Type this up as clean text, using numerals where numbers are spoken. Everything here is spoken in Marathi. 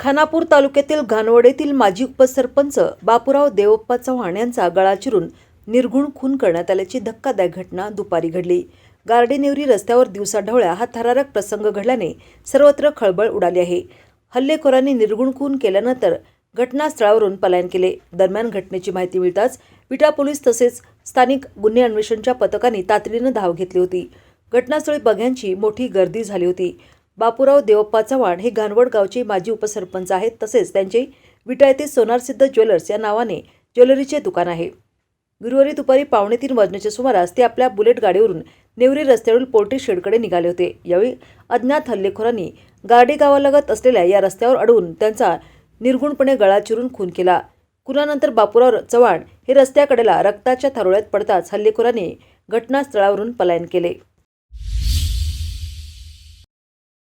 खानापूर तालुक्यातील घाणवडेतील माजी उपसरपंच बापूराव देवप्पा चव्हाण यांचा गळा चिरून निर्घुण खून करण्यात आल्याची धक्कादायक घटना दुपारी घडली। गार्डेनेवरी रस्त्यावर दिवसाढवळ्या हा थरारक प्रसंग घडल्याने सर्वत्र खळबळ उडाली आहे। हल्लेखोरांनी निर्घुण खून केल्यानंतर घटनास्थळावरून पलायन केले। दरम्यान घटनेची माहिती मिळताच विटा पोलीस तसेच स्थानिक गुन्हे अन्वेषणच्या पथकांनी तातडीने धाव घेतली होती। घटनास्थळी बघ्यांची मोठी गर्दी झाली होती। बापूराव देवप्पा चव्हाण हे घाणवड गावचे माजी उपसरपंच आहेत। तसेच त्यांचे विटा येथे सोनारसिद्ध ज्वेलर्स या नावाने ज्वेलरीचे दुकान आहे। गुरुवारी दुपारी 2:45 वाजण्याच्या सुमारास ते आपल्या बुलेट गाडीवरून नेवरी रस्त्यावरील पोल्ट्री शेडकडे निघाले होते। यावेळी अज्ञात हल्लेखोरांनी गारडे गावालगत असलेल्या या रस्त्यावर अडवून त्यांचा निर्घुणपणे गळा चिरून खून केला। खुनानंतर बापूराव चव्हाण हे रस्त्याकडेला रक्ताच्या थारोळ्यात पडताच हल्लेखोरांनी घटनास्थळावरून पलायन केले।